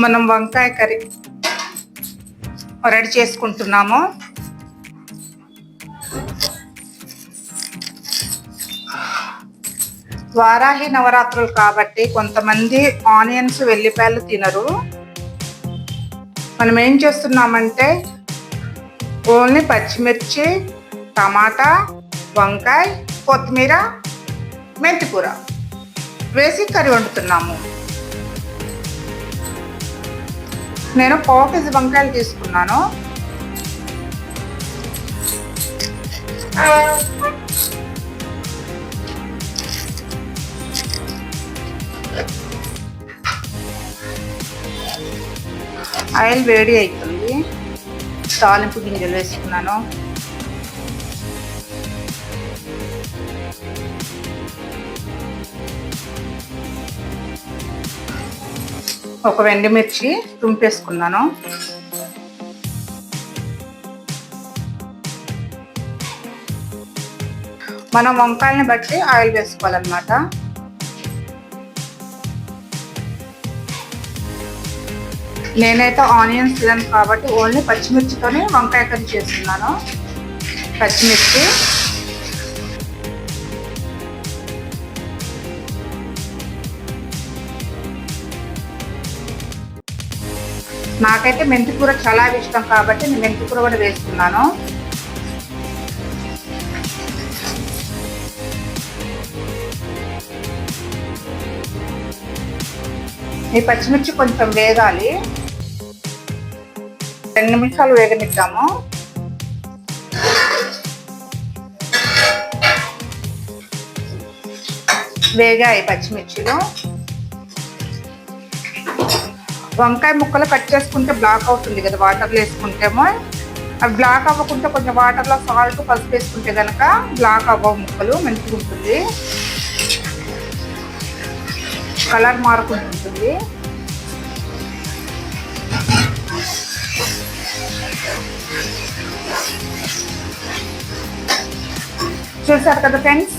మనం వంకాయ curry ready చేసుకుంటున్నాము. వారాహి నవరాత్రులు కాబట్టి కొంతమంది ఆనియన్స్ వెల్లిపాయలు తినరు. మనం ఏం చేస్తున్నామంటే ఓన్లీ పచ్చిమిర్చి, టమాటా, వంకాయ, కొత్తిమీర, మెంతికూర వేసి కర్రీ వండుతున్నాము. నేను 1/4 కేజీ వంకాయలు తీసుకున్నాను. ఆయిల్ వేడి అవుతుంది. తాలింపు గింజలు వేసుకున్నాను. ఒక ఎండుమిర్చి తుంపేసుకున్నాను. మనం వంకాయల్ని బట్టి ఆయిల్ వేసుకోవాలన్నమాట. నేనైతే ఆనియన్స్ తినను కాబట్టి ఓన్లీ పచ్చిమిర్చితోనే వంకాయ కర్రీ చేస్తున్నాను. పచ్చిమిర్చి, నాకైతే మెంతికూర చాలా ఇష్టం కాబట్టి నేను మెంతికూర కూడా వేస్తున్నాను. ఈ పచ్చిమిర్చి కొంచెం వేగాలి. 2 నిమిషాలు వేగనిద్దాము. వేగాయి పచ్చిమిర్చిలు. వంకాయ ముక్కలు కట్ చేసుకుంటే బ్లాక్ అవుతుంది కదా, వాటర్లో వేసుకుంటేమో. అవి బ్లాక్ అవ్వకుండా కొంచెం వాటర్లో సాల్ట్, పసుపు వేసుకుంటే కనుక బ్లాక్ అవ్వవు ముక్కలు, మంచిగా ఉంటుంది, కలర్ మారుకుంటుంది. చూసారు కదా ఫ్రెండ్స్,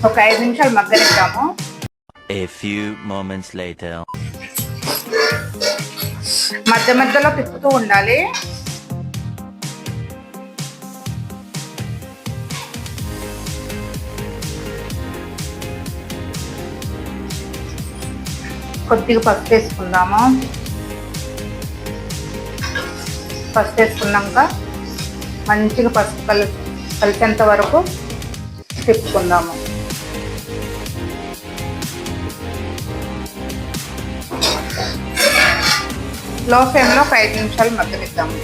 ఒక 5 నిమిషాలు మగ్గనిద్దాము. A few moments later. మధ్య మధ్యలో తిప్పుతూ ఉండాలి. కొద్దిగా పసుపు వేసుకుందాము. పసుపు వేసుకున్నాక మంచిగా పసుపు కలిసేంత వరకు తిప్పుకుందాము. లో ఫ్లేమ్లో 5 నిమిషాలు మగ్గనిద్దాము.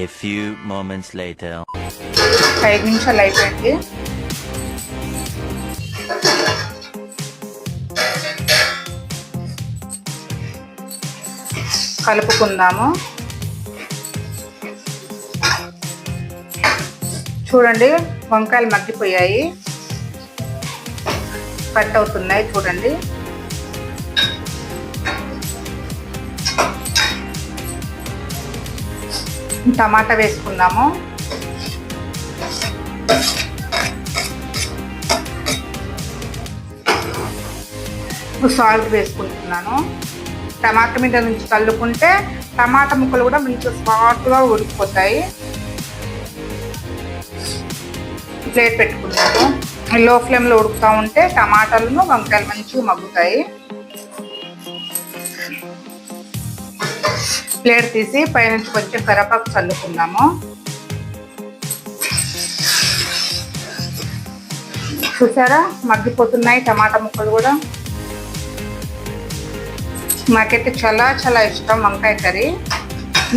A few moments later. 5 నిమిషాలు అయిపోయింది. కలుపుకుందాము. చూడండి, వంకాయలు మగ్గిపోయాయి, కట్ అవుతున్నాయి. చూడండి, టమాటా వేసుకుందాము. సాల్ట్ వేసుకుంటున్నాను. టమాటా మీద నుంచి కలుపుకుంటే టమాటా ముక్కలు కూడా మంచిగా సాఫ్ట్గా ఉడికిపోతాయి. ప్లేట్ పెట్టుకున్నాను. లో ఫ్లేమ్లో ఉడుకుతూ ఉంటే టమాటాలను, వంకాయలు మంచిగా మగ్గుతాయి. ప్లేట్ తీసి పైనుంచి కొంచెం కరివేపాకు చల్లుకుందాము. చూసారా, మగ్గిపోతున్నాయి టమాటా ముక్కలు కూడా. నాకైతే చాలా చాలా ఇష్టం వంకాయ కర్రీ.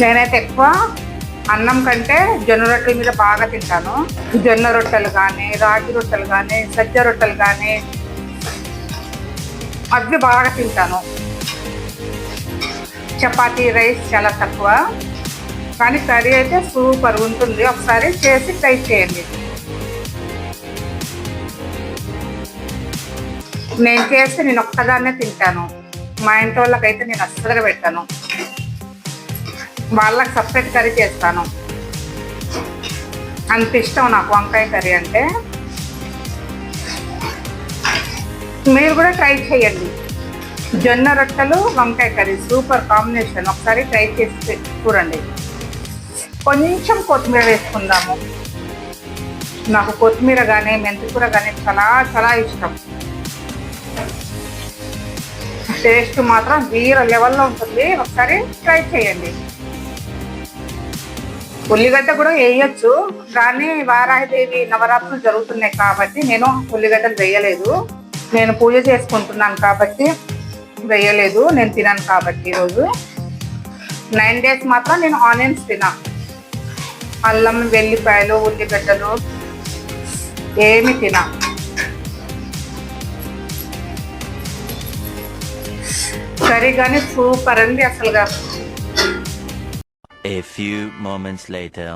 నేనైతే ఎక్కువ అన్నం కంటే జొన్న రొట్టెల మీద బాగా తింటాను. జొన్న రొట్టెలు కానీ, రాగి రొట్టెలు కానీ, సజ్జ రొట్టెలు కానీ అవి బాగా తింటాను. చపాతీ, రైస్ చాలా తక్కువ, కానీ కర్రీ అయితే సూపర్ ఉంటుంది. ఒకసారి చేసి ట్రై చేయండి. నేను చేస్తే నేను ఒక్కదాన్నే తింటాను. మా ఇంటి వాళ్ళకైతే నేను అస్సలుగా పెట్టాను. వాళ్ళకి సపరేట్ కర్రీ చేస్తాను. అంత ఇష్టం నాకు వంకాయ కర్రీ అంటే. మీరు కూడా ట్రై చేయండి. జొన్న రొట్టెలు వంకాయ కర్రీ సూపర్ కాంబినేషన్. ఒకసారి ట్రై చేసి చూడండి. కొంచెం కొత్తిమీర వేసుకుందాము. నాకు కొత్తిమీర కానీ మెంతికూర కానీ చాలా చాలా ఇష్టం. టేస్ట్ మాత్రం వేరే లెవెల్లో ఉంటుంది. ఒకసారి ట్రై చేయండి. ఉల్లిగడ్డ కూడా వేయచ్చు, కానీ వారాహిదేవి నవరాత్రులు జరుగుతున్నాయి కాబట్టి నేను ఉల్లిగడ్డలు వేయలేదు. నేను పూజ చేసుకుంటున్నాను కాబట్టి వేయలేదు. నేను తినాను కాబట్టి ఈరోజు 9 days మాత్రం నేను ఆనియన్స్ తినా. అల్లం, వెల్లిపాయలు, ఉల్లిగడ్డలు ఏమి తినా. కర్రీ కానీ సూపర్ అండి అసలుగా. A few moments later.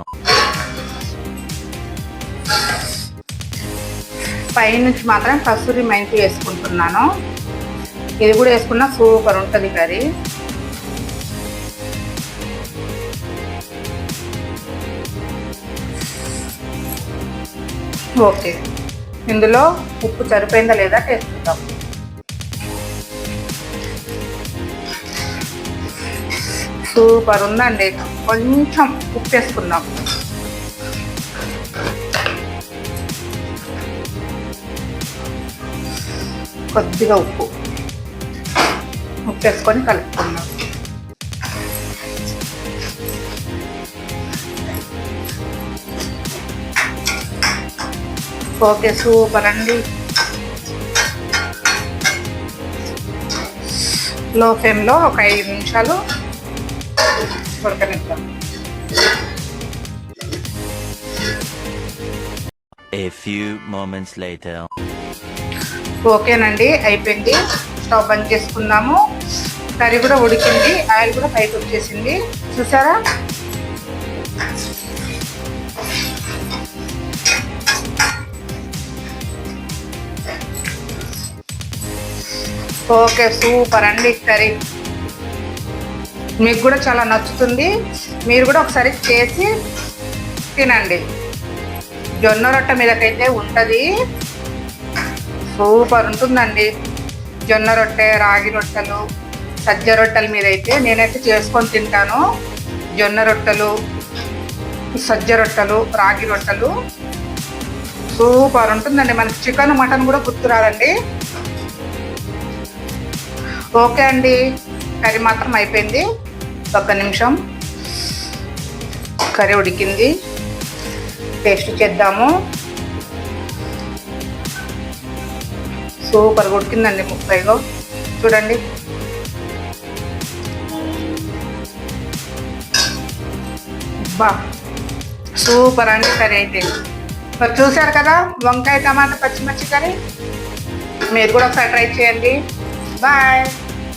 పైనుంచి మాత్రం కస్తూరి మెంతి వేసుకుంటున్నాను. ఇది కూడా వేసుకున్నా సూపర్ ఉంటుంది కర్రీ. ఓకే, ఇందులో ఉప్పు సరిపోయిందా లేదా టేస్ట్ చూద్దాం. సూపర్ ఉందండి. కొంచెం ఉప్పు వేసుకుందాం. కొద్దిగా ఉప్పు వేసుకొని కలుపుకుందాం. ఓకే, సూపర్ అండి. లో ఫ్లేమ్లో ఒక 5 నిమిషాలు ఉడకనిద్దాం. A few moments later. ఓకేనండి, అయిపోయింది. స్టవ్ బంద్ చేసుకుందాము. కర్రీ కూడా ఉడికింది, ఆయిల్ కూడా పైకి వచ్చేసింది. చూసారా? ఓకే, సూపర్ అండి కర్రీ. మీకు కూడా చాలా నచ్చుతుంది. మీరు కూడా ఒకసారి చేసి తినండి. జొన్న రొట్టె మీదకైతే ఉంటుంది, సూపర్ ఉంటుందండి. జొన్న రొట్టె, రాగి రొట్టెలు, సజ్జ రొట్టెల మీద అయితే నేనైతే చేసుకొని తింటాను. జొన్న రొట్టెలు, సజ్జ రొట్టెలు, రాగి రొట్టెలు సూపర్ ఉంటుందండి. మనకి చికెన్, మటన్ కూడా గుర్తురాదండి. ఓకే అండి, కర్రీ మాత్రం అయిపోయింది. 1 నిమిషం కర్రీ ఉడికింది. టేస్ట్ చేద్దాము. సూపర్గా ఉడికిందండి. ముక్కలు చూడండి. బా సూపర్ అండి కర్రీ అయితే. మరి చూసారు కదా వంకాయ, టమాటా, పచ్చిమిర్చి కర్రీ. మీరు కూడా ఒకసారి ట్రై చేయండి. బాయ్.